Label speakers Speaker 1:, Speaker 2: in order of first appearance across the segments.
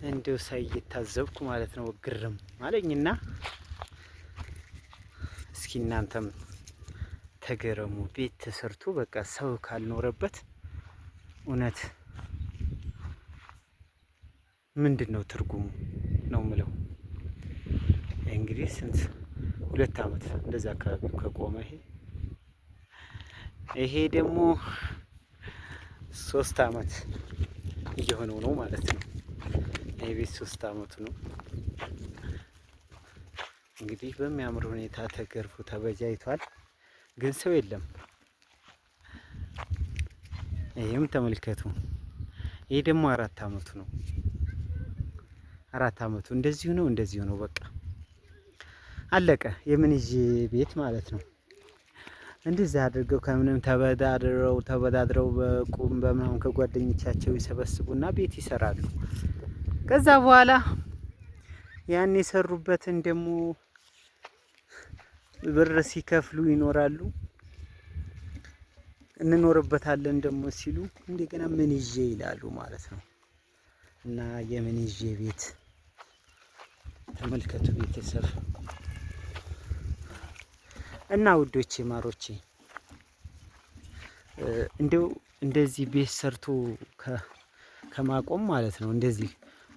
Speaker 1: እንደው ሳይታዘብኩ ማለት ነው ግርም አለኝና እስኪ እናንተም ተገረሙ። ቤት ተሰርቶ በቃ ሰው ካልኖረበት እውነት ምንድነው ትርጉሙ ነው ምለው። እንግዲህ ስንት 2 አመት እንደዛ አካባቢ ከቆመ ይሄ ደግሞ 3 አመት እየሆነው ነው ማለት ነው። ይሄ ቤት 3 አመቱ ነው። እንግዲህ በሚያምር ሁኔታ ተገርፎ ተበጃይቷል፣ ግን ሰው የለም። ይሄም ተመልከቱ። ይሄ ደግሞ 4 አመቱ ነው። 4 አመቱ እንደዚሁ ነው፣ እንደዚሁ ነው። በቃ አለቀ። የምንይዤ ቤት ማለት ነው። እንደዚህ አድርገው ከምንም ተበዳድረው በቁም በምናምን ከጓደኞቻቸው ይሰበስቡና ቤት ይሰራሉ። ከዛ በኋላ ያን የሰሩበትን ደግሞ ብር ሲከፍሉ ይኖራሉ። እንኖርበታለን ደግሞ ሲሉ እንደገና ምን ይዤ ይላሉ ማለት ነው። እና የምን ይዤ ቤት ተመልከቱ ቤተሰብ እና ውዶቼ ማሮቼ፣ እንደዚህ ቤት ሰርቶ ከማቆም ማለት ነው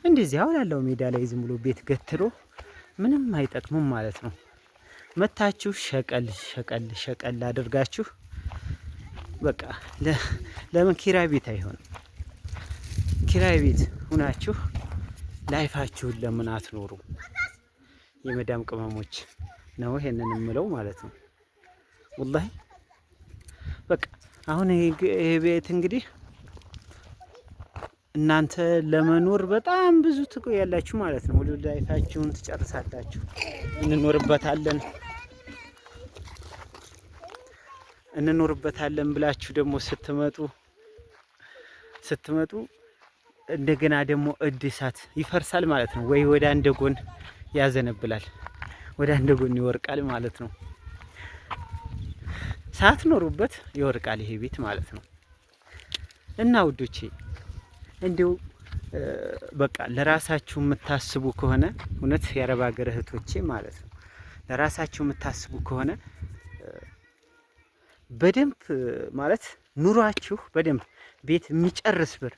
Speaker 1: እንደዚህ አሁን ያለው ሜዳ ላይ ዝም ብሎ ቤት ገትሮ ምንም አይጠቅምም ማለት ነው። መታችሁ ሸቀል አድርጋችሁ በቃ ለምን ኪራይ ቤት አይሆንም? ኪራይ ቤት ሁናችሁ ላይፋችሁን ለምን አትኖሩ? የመዳም ቅመሞች ነው ይሄንን የምለው ማለት ነው። ወላሂ በቃ አሁን ይሄ ቤት እንግዲህ እናንተ ለመኖር በጣም ብዙ ትቆያላችሁ ማለት ነው። ሁሉ ላይፋችሁን ትጨርሳላችሁ። እንኖርበታለን ብላችሁ ደግሞ ስትመጡ እንደገና ደግሞ እድሳት ይፈርሳል ማለት ነው። ወይ ወደ አንድ ጎን ያዘነብላል፣ ወደ አንድ ጎን ይወርቃል ማለት ነው። ሳትኖሩበት ይወርቃል ይሄ ቤት ማለት ነው። እና ውዶቼ እንደው በቃ ለራሳችሁ የምታስቡ ከሆነ እውነት የአረብ ሀገር እህቶቼ ማለት ነው፣ ለራሳችሁ የምታስቡ ከሆነ በደንብ ማለት ኑሯችሁ በደንብ ቤት የሚጨርስ ብር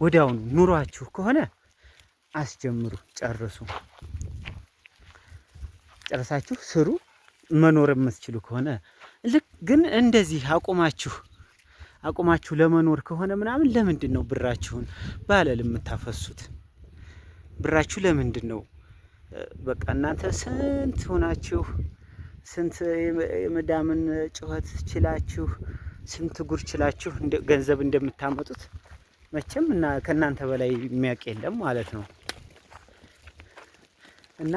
Speaker 1: ወዲያውኑ ኑሯችሁ ከሆነ አስጀምሩ፣ ጨርሳችሁ ስሩ። መኖር የምትችሉ ከሆነ ልክ ግን እንደዚህ አቁማችሁ ለመኖር ከሆነ ምናምን ለምንድን ነው ብራችሁን ባለል የምታፈሱት? ብራችሁ ለምንድን ነው? በቃ እናንተ ስንት ሆናችሁ ስንት የመዳምን ጩኸት ችላችሁ ስንት ጉር ችላችሁ ገንዘብ እንደምታመጡት መቼም እና ከእናንተ በላይ የሚያውቅ የለም ማለት ነው። እና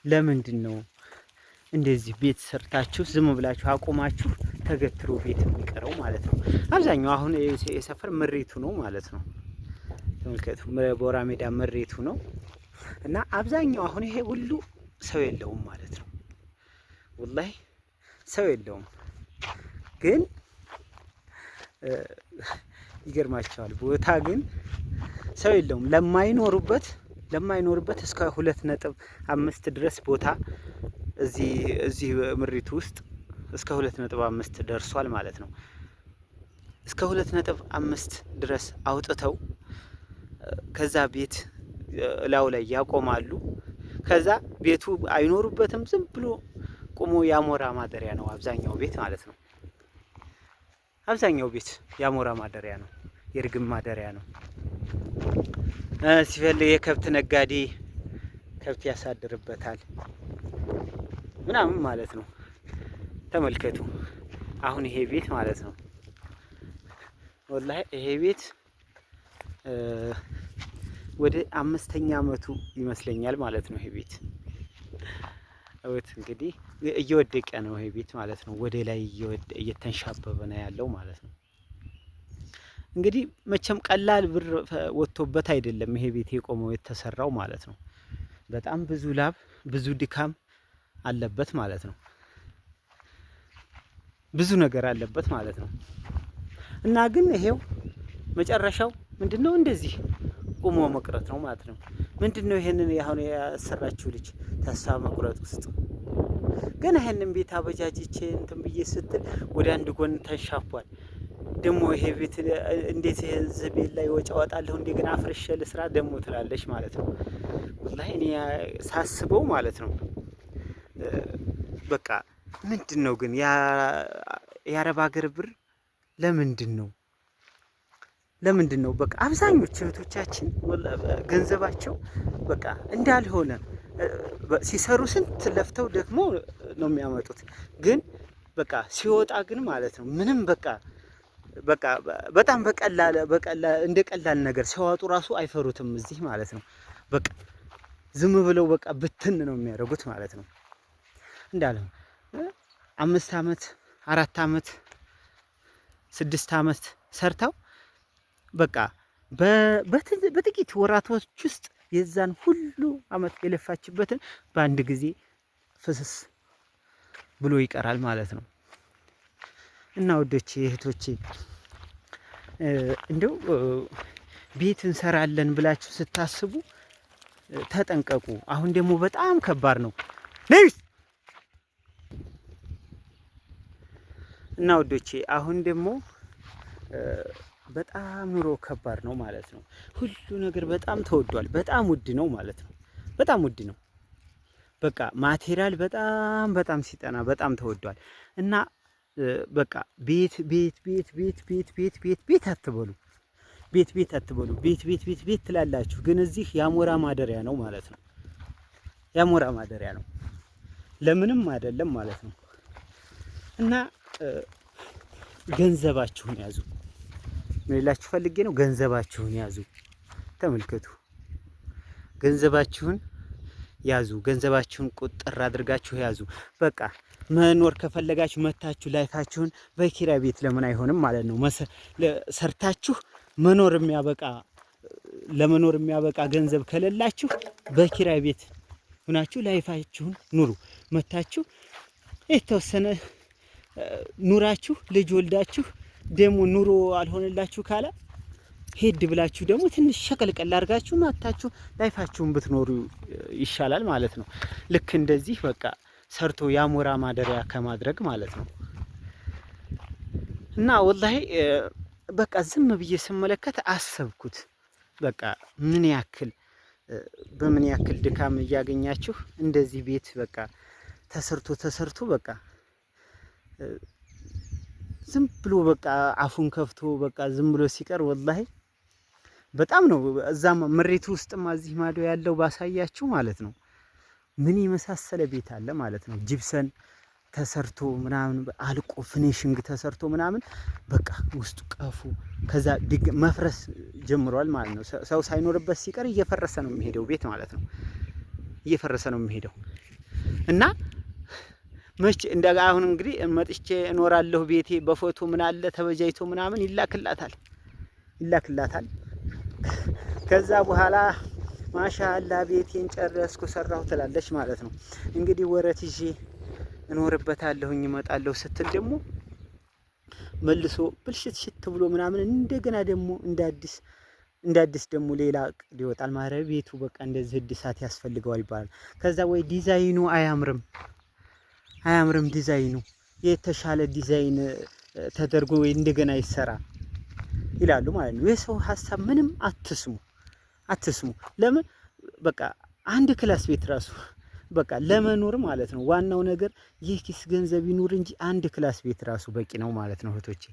Speaker 1: ለምንድን ነው እንደዚህ ቤት ሰርታችሁ ዝም ብላችሁ አቁማችሁ ተገትሮ ቤት የሚቀረው ማለት ነው? አብዛኛው አሁን የሰፈር ምሬቱ ነው ማለት ነው። ተመልከቱ፣ ቦራ ሜዳ ምሬቱ ነው። እና አብዛኛው አሁን ይሄ ሁሉ ሰው የለውም ማለት ነው። ወላሂ ሰው የለውም። ግን ይገርማቸዋል፣ ቦታ ግን ሰው የለውም። ለማይኖሩበት እስከ 2.5 ድረስ ቦታ እዚህ ምሪቱ ውስጥ እስከ 2.5 ደርሷል ማለት ነው። እስከ 2.5 ድረስ አውጥተው ከዛ ቤት ላው ላይ ያቆማሉ። ከዛ ቤቱ አይኖሩበትም፣ ዝም ብሎ ቆሞ ያሞራ ማደሪያ ነው አብዛኛው ቤት ማለት ነው። አብዛኛው ቤት ያሞራ ማደሪያ ነው፣ የርግብ ማደሪያ ነው። ሲፈልግ የከብት ነጋዴ ከብት ያሳድርበታል ምናምን ማለት ነው። ተመልከቱ አሁን ይሄ ቤት ማለት ነው። ወላሂ ይሄ ቤት ወደ 5ኛ አመቱ ይመስለኛል ማለት ነው። ይሄ ቤት እንግዲህ እየወደቀ ነው ይሄ ቤት ማለት ነው። ወደ ላይ እየተንሻበበ ነው ያለው ማለት ነው። እንግዲህ መቼም ቀላል ብር ወጥቶበት አይደለም ይሄ ቤት የቆመው የተሰራው ማለት ነው። በጣም ብዙ ላብ ብዙ ድካም አለበት ማለት ነው። ብዙ ነገር አለበት ማለት ነው። እና ግን ይሄው መጨረሻው ምንድነው እንደዚህ ቁሞ መቅረት ነው ማለት ነው። ምንድነው ይሄንን አሁን ያሰራችው ልጅ ተስፋ መቁረጥ ውስጥ ገና ይሄንን ቤት አበጃጅቼ እንትን ብዬ ስትል ወደ አንድ ጎን ተንሻፏል። ደግሞ ይሄ ቤት እንዴት የዚህ ቤት ላይ ወጪ አወጣለሁ እንደገና አፍርሼ ልስራ ደግሞ ትላለች ማለት ነው። ወላሂ እኔ ሳስበው ማለት ነው በቃ ምንድነው ግን የአረብ ሀገር ብር ለምንድን ነው በቃ አብዛኞቹ እህቶቻችን ገንዘባቸው በቃ እንዳልሆነ ሲሰሩ ስንት ለፍተው ደግሞ ነው የሚያመጡት። ግን በቃ ሲወጣ ግን ማለት ነው ምንም በቃ በጣም በቀላል እንደ ቀላል ነገር ሲያወጡ ራሱ አይፈሩትም እዚህ ማለት ነው። በቃ ዝም ብለው በቃ ብትን ነው የሚያደርጉት ማለት ነው። እንዳለው 5 አመት 4 አመት 6 አመት ሰርተው በቃ በጥቂት ወራቶች ውስጥ የዛን ሁሉ አመት የለፋችበትን በአንድ ጊዜ ፍስስ ብሎ ይቀራል ማለት ነው። እና ወዶቼ እህቶቼ እንደው ቤት እንሰራለን ብላችሁ ስታስቡ ተጠንቀቁ። አሁን ደግሞ በጣም ከባድ ነው እና ወዶቼ አሁን ደግሞ በጣም ኑሮ ከባድ ነው ማለት ነው። ሁሉ ነገር በጣም ተወዷል። በጣም ውድ ነው ማለት ነው። በጣም ውድ ነው። በቃ ማቴሪያል በጣም ሲጠና በጣም ተወዷል። እና በቃ ቤት አትበሉ። ቤት አትበሉ። ቤት ትላላችሁ፣ ግን እዚህ የአሞራ ማደሪያ ነው ማለት ነው። የአሞራ ማደሪያ ነው፣ ለምንም አይደለም ማለት ነው። እና ገንዘባችሁን ያዙ። ምን ልላችሁ ፈልጌ ነው? ገንዘባችሁን ያዙ። ተመልከቱ፣ ገንዘባችሁን ያዙ። ገንዘባችሁን ቁጥር አድርጋችሁ ያዙ። በቃ መኖር ከፈለጋችሁ መታችሁ ላይፋችሁን በኪራይ ቤት ለምን አይሆንም ማለት ነው። ሰርታችሁ ለመኖር የሚያበቃ ገንዘብ ከሌላችሁ በኪራይ ቤት ሆናችሁ ላይፋችሁን ኑሩ። መታችሁ የተወሰነ ኑራችሁ ልጅ ወልዳችሁ ደግሞ ኑሮ አልሆነላችሁ ካለ ሄድ ብላችሁ ደግሞ ትንሽ ሸቀልቀል አድርጋችሁ ማታችሁ ላይፋችሁን ብትኖሩ ይሻላል ማለት ነው። ልክ እንደዚህ በቃ ሰርቶ የአሞራ ማደሪያ ከማድረግ ማለት ነው። እና ወላሂ በቃ ዝም ብዬ ስመለከት አሰብኩት። በቃ በምን ያክል ድካም እያገኛችሁ እንደዚህ ቤት በቃ ተሰርቶ በቃ ዝም ብሎ በቃ አፉን ከፍቶ በቃ ዝም ብሎ ሲቀር ወላሂ በጣም ነው። እዛም ምሪቱ ውስጥም እዚህ ማዶ ያለው ባሳያችሁ ማለት ነው ምን የመሳሰለ ቤት አለ ማለት ነው። ጂፕሰን ተሰርቶ ምናምን አልቆ ፊኒሺንግ ተሰርቶ ምናምን በቃ ውስጡ ቀፉ ከዛ መፍረስ ጀምሯል ማለት ነው። ሰው ሳይኖርበት ሲቀር እየፈረሰ ነው የሚሄደው ቤት ማለት ነው። እየፈረሰ ነው የሚሄደው እና መች እንደጋ አሁን እንግዲህ መጥቼ እኖራለሁ ቤቴ በፎቶ ምን አለ ተበጃይቶ ምናምን ይላክላታል። ከዛ በኋላ ማሻአላ ቤቴን ጨረስኩ ሰራሁ ትላለች ማለት ነው። እንግዲህ ወረት ይዤ እኖርበታለሁኝ እመጣለሁ ስትል ደግሞ መልሶ ብልሽት ብሎ ምናምን እንደገና ደግሞ እንዳዲስ ደግሞ ሌላ እቅድ ይወጣል ማለት ቤቱ በቃ እንደዚህ እድሳት ያስፈልገዋል ይባላል። ከዛ ወይ ዲዛይኑ አያምርም ዲዛይኑ የተሻለ ዲዛይን ተደርጎ ወይ እንደገና ይሰራ ይላሉ ማለት ነው። የሰው ሀሳብ ምንም አትስሙ። ለምን በቃ አንድ ክላስ ቤት ራሱ በቃ ለመኖር ማለት ነው ዋናው ነገር ይህ ኪስ ገንዘብ ይኑር እንጂ አንድ ክላስ ቤት ራሱ በቂ ነው ማለት ነው እህቶቼ።